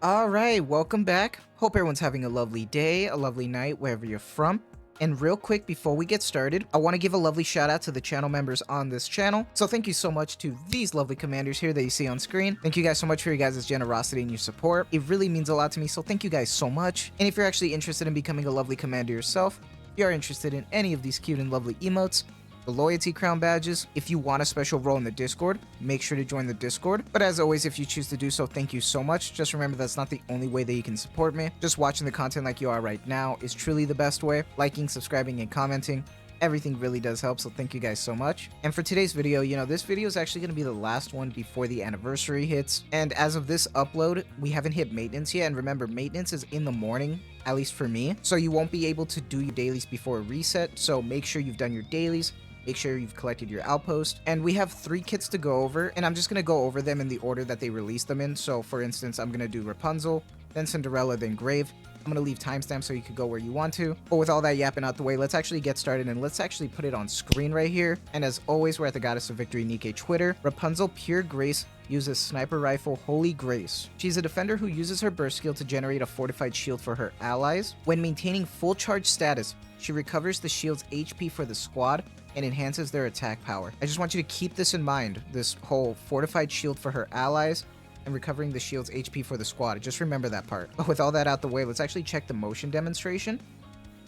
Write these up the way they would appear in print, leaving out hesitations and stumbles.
Alright, welcome back. Hope everyone's having a lovely day, a lovely night, wherever you're from. And real quick, before we get started, I want to give a lovely shout out to the channel members on this channel. So thank you so much to these lovely commanders here that you see on screen. Thank you guys so much for your guys' generosity and your support. It really means a lot to me, so thank you guys so much. And if you're actually interested in becoming a lovely commander yourself, if you are interested in any of these cute and lovely emotes, the loyalty crown badges, if you want a special role in the Discord, make sure to join the Discord. But as always, if you choose to do so, thank you so much. Just remember that's not the only way that you can support me. Just watching the content like you are right now is truly the best way. Liking, subscribing, and commenting, everything really does help, so thank you guys so much. And for today's video, this video is actually going to be the last one before the anniversary hits. And as of this upload, we haven't hit maintenance yet. And remember, maintenance is in the morning, at least for me. So you won't be able to do your dailies before a reset. So make sure you've done your dailies. Make sure you've collected your outpost. And we have 3 kits to go over, and I'm just going to go over them in the order that they released them in. So for instance, I'm going to do Rapunzel, then Cinderella, then Grave. I'm going to leave timestamps so you could go where you want to. But with all that yapping out the way, let's actually get started, and let's actually put it on screen right here. And as always, we're at the Goddess of Victory Nikke Twitter. Rapunzel Pure Grace uses Sniper Rifle Holy Grace. She's a defender who uses her burst skill to generate a fortified shield for her allies. When maintaining full charge status, she recovers the shield's HP for the squad and enhances their attack power. I just want you to keep this in mind, this whole fortified shield for her allies and recovering the shield's HP for the squad. Just remember that part. But with all that out the way, let's actually check the motion demonstration.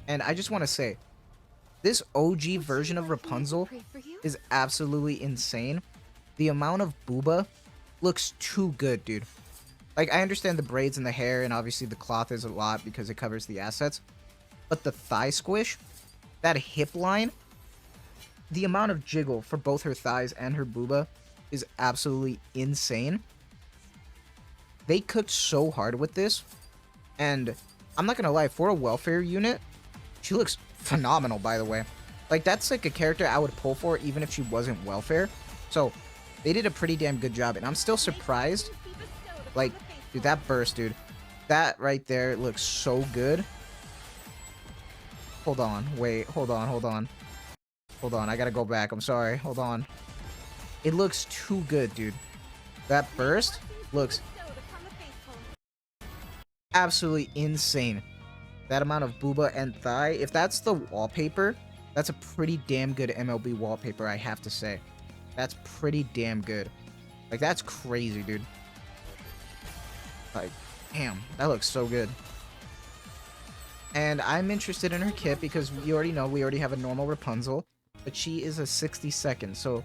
And I just want to say, this OG version of Rapunzel is absolutely insane. The amount of booba looks too good, dude. Like, I understand the braids and the hair, and obviously the cloth is a lot because it covers the assets. But the thigh squish, that hip line, the amount of jiggle for both her thighs and her booba is absolutely insane. They cooked so hard with this, and I'm not gonna lie, for a welfare unit, she looks phenomenal, by the way. Like, that's like a character I would pull for even if she wasn't welfare. So they did a pretty damn good job, and I'm still surprised. Like, dude, that burst, dude, that right there looks so good. Hold on, wait, hold on, I gotta go back, I'm sorry, hold on. It looks too good, dude. That burst looks absolutely insane. That amount of booba and thigh, if that's the wallpaper, that's a pretty damn good MLB wallpaper, I have to say. That's pretty damn good. Like, that's crazy, dude. Like, damn, that looks so good. And I'm interested in her kit because you already know we already have a normal Rapunzel, but she is a 60-second. So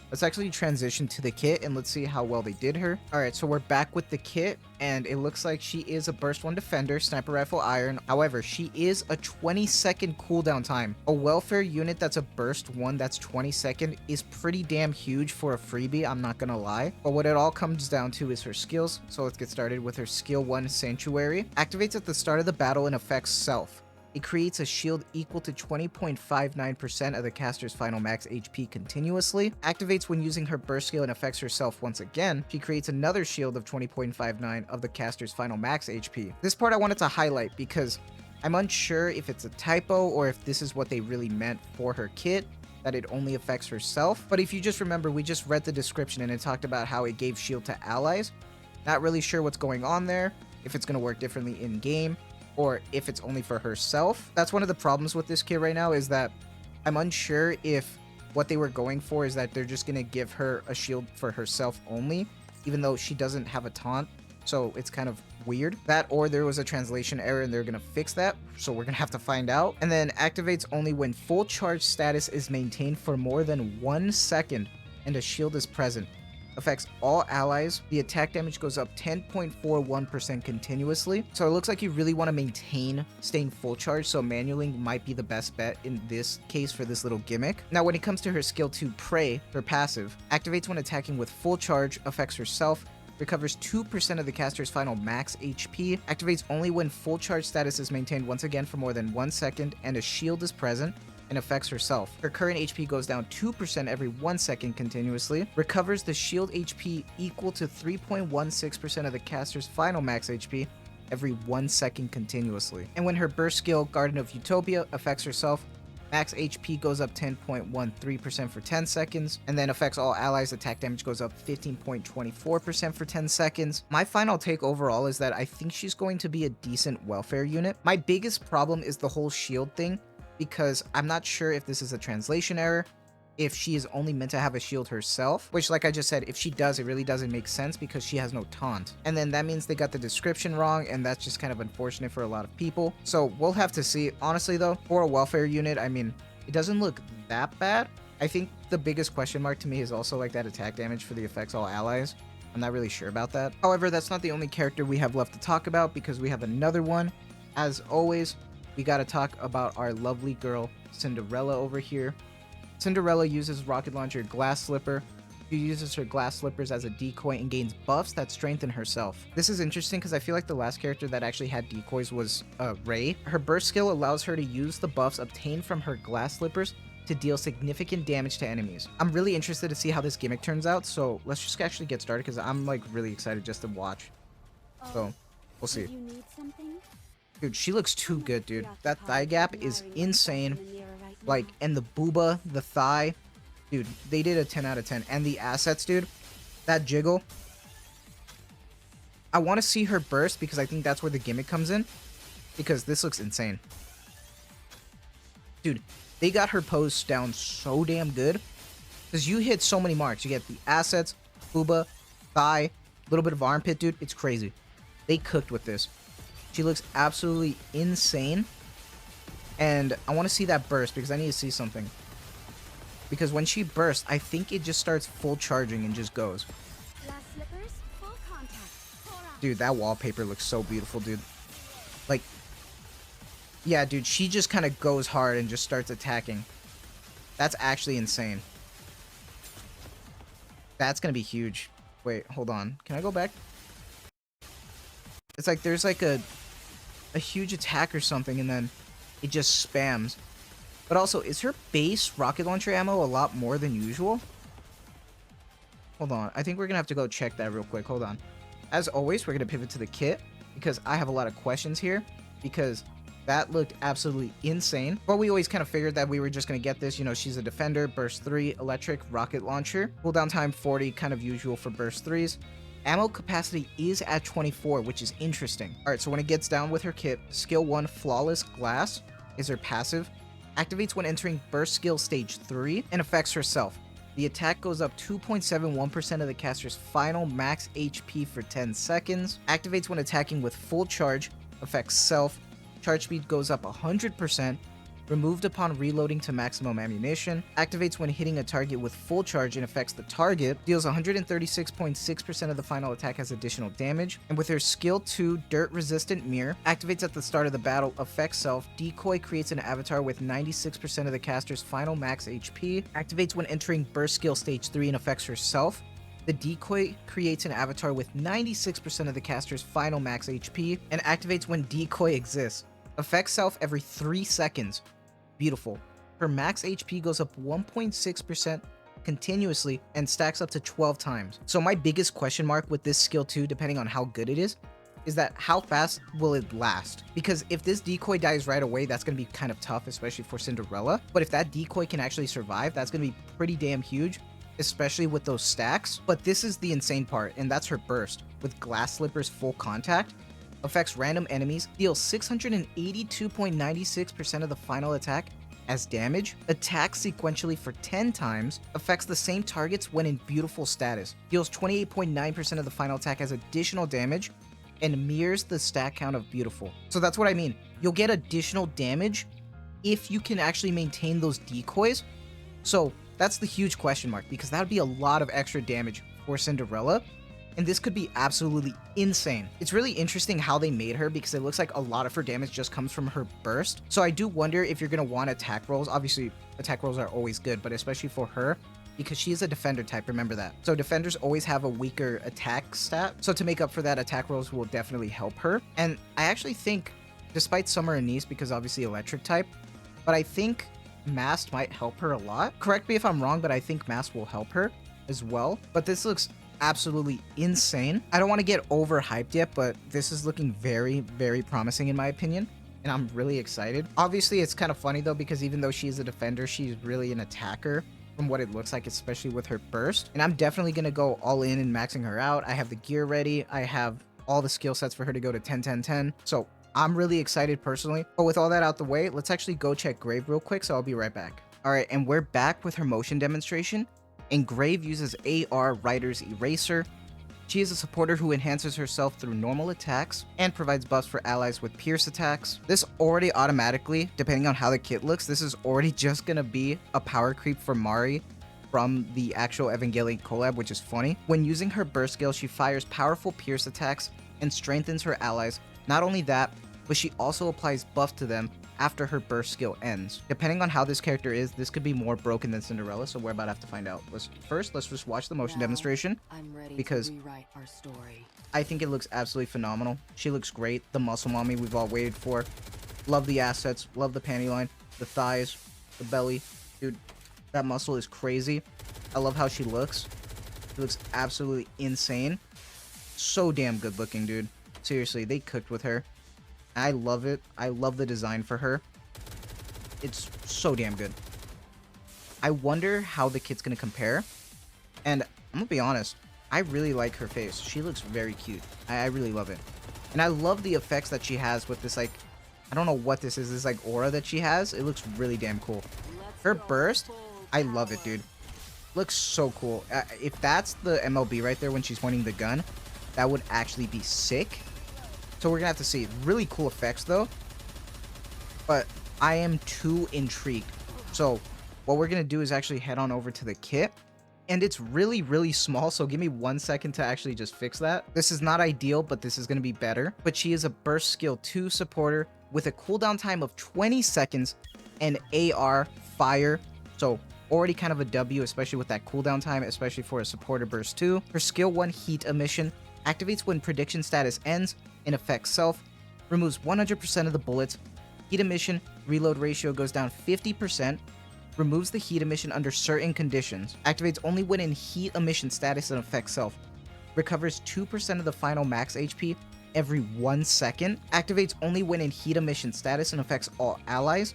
let's actually transition to the kit and let's see how well they did her. Alright, so we're back with the kit, and it looks like she is a burst 1 defender, sniper rifle iron. However, she is a 20-second cooldown time. A welfare unit that's a burst 1 that's 20-second is pretty damn huge for a freebie, I'm not gonna lie. But what it all comes down to is her skills. So let's get started with her skill 1, Sanctuary. Activates at the start of the battle and affects self. It creates a shield equal to 20.59% of the caster's final max HP continuously. Activates when using her burst skill and affects herself once again. She creates another shield of 20.59 of the caster's final max HP. This part I wanted to highlight because I'm unsure if it's a typo or if this is what they really meant for her kit, that it only affects herself. But if you just remember, we just read the description and it talked about how it gave shield to allies. Not really sure what's going on there, if it's going to work differently in game, or if it's only for herself. That's one of the problems with this kit right now, is that I'm unsure if what they were going for is that they're just gonna give her a shield for herself only, even though she doesn't have a taunt. So it's kind of weird. That, or there was a translation error and they're gonna fix that, so we're gonna have to find out. And then activates only when full charge status is maintained for more than 1 second and a shield is present. Affects all allies. The attack damage goes up 10.41% continuously. So it looks like you really want to maintain staying full charge, so manualing might be the best bet in this case for this little gimmick. Now when it comes to her skill 2, Prey, her passive, activates when attacking with full charge, affects herself, recovers 2% of the caster's final max HP, activates only when full charge status is maintained once again for more than 1 second and a shield is present, and affects herself. Her current HP goes down 2% every 1 second continuously, recovers the shield HP equal to 3.16% of the caster's final max HP every 1 second continuously. And when her burst skill, Garden of Utopia, affects herself, Max HP goes up 10.13% for 10 seconds, and then affects all allies. Attack damage goes up 15.24% for 10 seconds. My final take overall is that I think she's going to be a decent welfare unit. My biggest problem is the whole shield thing, because I'm not sure if this is a translation error, if she is only meant to have a shield herself, which, like I just said, if she does, it really doesn't make sense because she has no taunt. And then that means they got the description wrong, and that's just kind of unfortunate for a lot of people. So we'll have to see. Honestly though, for a welfare unit, I mean, it doesn't look that bad. I think the biggest question mark to me is also like that attack damage for the affects all allies. I'm not really sure about that. However, that's not the only character we have left to talk about, because we have another one. As always, we got to talk about our lovely girl Cinderella over here. Cinderella uses rocket launcher Glass Slipper. She uses her glass slippers as a decoy and gains buffs that strengthen herself. This is interesting because I feel like the last character that actually had decoys was Ray. Her burst skill allows her to use the buffs obtained from her glass slippers to deal significant damage to enemies. I'm really interested to see how this gimmick turns out, so let's just actually get started because I'm like really excited just to watch. So we'll see. Dude, she looks too good, dude. That thigh gap is insane. Like, and the booba, the thigh, dude, they did a 10 out of 10. And the assets, dude, that jiggle. I want to see her burst because I think that's where the gimmick comes in, because this looks insane. Dude, they got her pose down so damn good because you hit so many marks. You get the assets, booba, thigh, a little bit of armpit, dude. It's crazy. They cooked with this. She looks absolutely insane. And I want to see that burst because I need to see something. Because when she bursts, I think it just starts full charging and just goes. Dude, that wallpaper looks so beautiful, dude. Like, yeah, dude, she just kind of goes hard and just starts attacking. That's actually insane. That's going to be huge. Wait, hold on. Can I go back? It's like there's like a huge attack or something, and then it just spams. But also, is her base rocket launcher ammo a lot more than usual? Hold on. I think we're going to have to go check that real quick. Hold on. As always, we're going to pivot to the kit because I have a lot of questions here, because that looked absolutely insane. But we always kind of figured that we were just going to get this. You know, she's a defender, burst 3, electric, rocket launcher. Cooldown time 40, kind of usual for burst 3s. Ammo capacity is at 24, which is interesting. Alright, so when it gets down with her kit, skill 1, Flawless Glass, is her passive. Activates when entering burst skill stage 3 and affects herself. The attack goes up 2.71% of the caster's final max HP for 10 seconds. Activates when attacking with full charge, affects self. Charge speed goes up 100%. Removed upon reloading to maximum ammunition. Activates when hitting a target with full charge and affects the target. Deals 136.6% of the final attack as additional damage. And with her skill 2, Dirt Resistant Mirror, activates at the start of the battle, affects self. Decoy creates an avatar with 96% of the caster's final max HP. Activates when entering burst skill stage 3 and affects herself. The decoy creates an avatar with 96% of the caster's final max HP and activates when decoy exists. Affects self every 3 seconds. Beautiful. Her max HP goes up 1.6% continuously and stacks up to 12 times. So my biggest question mark with this skill 2, depending on how good it is that how fast will it last? Because if this decoy dies right away, that's going to be kind of tough, especially for Cinderella. But if that decoy can actually survive, that's going to be pretty damn huge, especially with those stacks. But this is the insane part, and that's her burst. With Glass Slipper's full contact, affects random enemies, deals 682.96% of the final attack as damage, attacks sequentially for 10 times, affects the same targets when in beautiful status, deals 28.9% of the final attack as additional damage, and mirrors the stack count of beautiful. So that's what I mean. You'll get additional damage if you can actually maintain those decoys. So that's the huge question mark, because that would be a lot of extra damage for Cinderella. And this could be absolutely insane. It's really interesting how they made her, because it looks like a lot of her damage just comes from her burst. So I do wonder if you're going to want attack rolls. Obviously, attack rolls are always good, but especially for her, because she is a defender type, remember that. So defenders always have a weaker attack stat. So to make up for that, attack rolls will definitely help her. And I actually think, despite Summer and Niece, because obviously electric type, but I think Mast might help her a lot. Correct me if I'm wrong, but I think Mast will help her as well. But this looks absolutely insane. I don't want to get overhyped yet, but this is looking very, very promising in my opinion. and I'm really excited. Obviously, it's kind of funny though, because even though she's a defender, she's really an attacker from what it looks like, especially with her burst. And I'm definitely going to go all in and maxing her out. I have the gear ready. I have all the skill sets for her to go to 10, 10, 10. So I'm really excited personally. But with all that out the way, let's actually go check Grave real quick. So I'll be right back. All right, and we're back with her motion demonstration. And Grave uses AR Rider's Eraser. She is a supporter who enhances herself through normal attacks and provides buffs for allies with pierce attacks. This already automatically, depending on how the kit looks, this is already just gonna be a power creep for Mari from the actual Evangelion collab, which is funny. When using her burst skill, she fires powerful pierce attacks and strengthens her allies. Not only that, but she also applies buff to them after her burst skill ends. Depending on how this character is, this could be more broken than Cinderella, so we're about to have to find out. Let's just watch the motion demonstration, because our story. I think it looks absolutely phenomenal. She looks great. The muscle mommy we've all waited for. Love the assets, love the panty line, the thighs, the belly. Dude, that muscle is crazy. I love how she looks. She looks absolutely insane. So damn good looking, dude. Seriously, they cooked with her. I love it. I love the design for her. It's so damn good. I wonder how the kit's gonna compare. And I'm gonna be honest, I really like her face. She looks very cute. I really love it. And I love the effects that she has with this, like, I don't know what this is. This like aura that she has. It looks really damn cool. Her burst, I love it, dude. Looks so cool. If that's the MLB right there when she's pointing the gun, that would actually be sick. So we're gonna have to see. Really cool effects though, but I am too intrigued. So what we're gonna do is actually head on over to the kit, and it's really small, so give me 1 second to actually just fix that. This is not ideal, but this is gonna be better. But she is a burst skill 2 supporter with a cooldown time of 20 seconds and AR fire, so already kind of a W, especially with that cooldown time, especially for a supporter burst 2. Her skill 1 heat emission activates when prediction status ends and affects self, removes 100% of the bullets, heat emission reload ratio goes down 50%, removes the heat emission under certain conditions, activates only when in heat emission status and affects self, recovers 2% of the final max HP every 1 second, activates only when in heat emission status and affects all allies,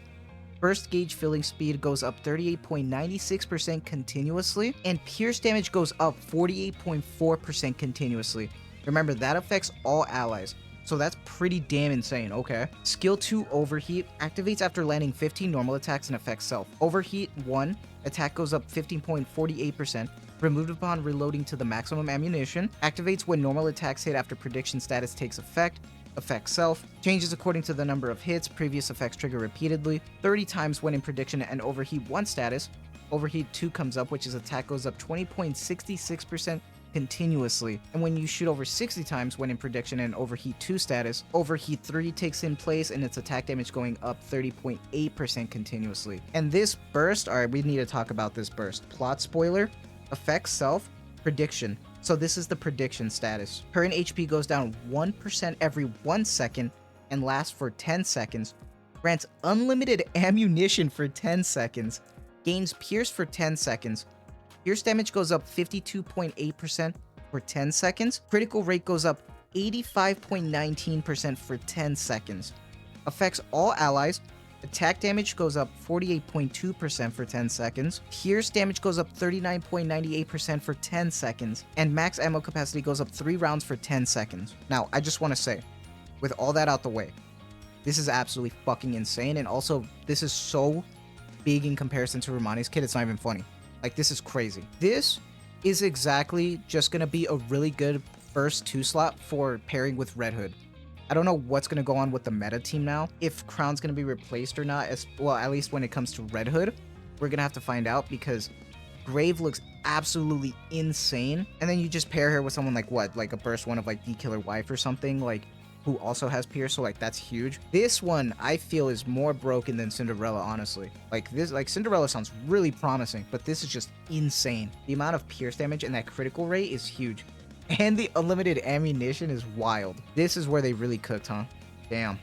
burst gauge filling speed goes up 38.96% continuously, and pierce damage goes up 48.4% continuously. Remember, that affects all allies, so that's pretty damn insane, okay? Skill 2 Overheat activates after landing 15 normal attacks and affects self. Overheat 1, attack goes up 15.48%, removed upon reloading to the maximum ammunition, activates when normal attacks hit after prediction status takes effect, affects self, changes according to the number of hits, previous effects trigger repeatedly, 30 times when in prediction and overheat 1 status. Overheat 2 comes up, which is attack goes up 20.66% continuously, and when you shoot over 60 times when in prediction and overheat 2 status, overheat 3 takes in place and its attack damage going up 30.8% continuously. And this burst, alright, we need to talk about this burst. Plot spoiler, affects self, prediction. So this is the prediction status. Current HP goes down 1% every 1 second and lasts for 10 seconds. Grants unlimited ammunition for 10 seconds. Gains pierce for 10 seconds. Pierce damage goes up 52.8% for 10 seconds. Critical rate goes up 85.19% for 10 seconds. Affects all allies. Attack damage goes up 48.2% for 10 seconds. Pierce damage goes up 39.98% for 10 seconds. And max ammo capacity goes up 3 rounds for 10 seconds. Now, I just want to say, with all that out the way, this is absolutely fucking insane. And also, this is so big in comparison to Romani's kit, it's not even funny. Like, this is crazy. This is exactly just going to be a really good first 2 slot for pairing with Red Hood. I don't know what's going to go on with the meta team now. If Crown's going to be replaced or not, as well, at least when it comes to Red Hood, we're going to have to find out, because Grave looks absolutely insane. And then you just pair her with someone like what? Like a burst 1 of like the Killer Wife or something, like, who also has Pierce, so like that's huge. This one I feel is more broken than Cinderella, honestly. Like this, like Cinderella sounds really promising, but this is just insane. The amount of Pierce damage and that critical rate is huge. And the unlimited ammunition is wild. This is where they really cooked, huh? Damn.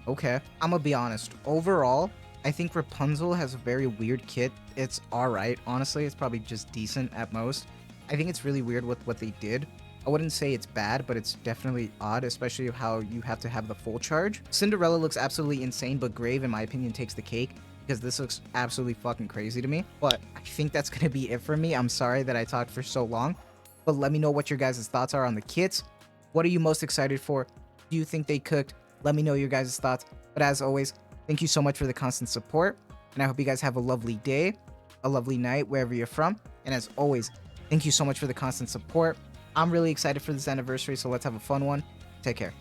Okay. I'm gonna be honest. Overall, I think Rapunzel has a very weird kit. It's alright, honestly. It's probably just decent at most. I think it's really weird with what they did. I wouldn't say it's bad, but it's definitely odd, especially how you have to have the full charge. Cinderella looks absolutely insane, but Grave, in my opinion, takes the cake because this looks absolutely fucking crazy to me. But I think that's gonna be it for me. I'm sorry that I talked for so long, but let me know what your guys' thoughts are on the kits. What are you most excited for? Do you think they cooked? Let me know your guys' thoughts. But as always, thank you so much for the constant support, and I hope you guys have a lovely day, a lovely night, wherever you're from. And as always, thank you so much for the constant support. I'm really excited for this anniversary, so let's have a fun one. Take care.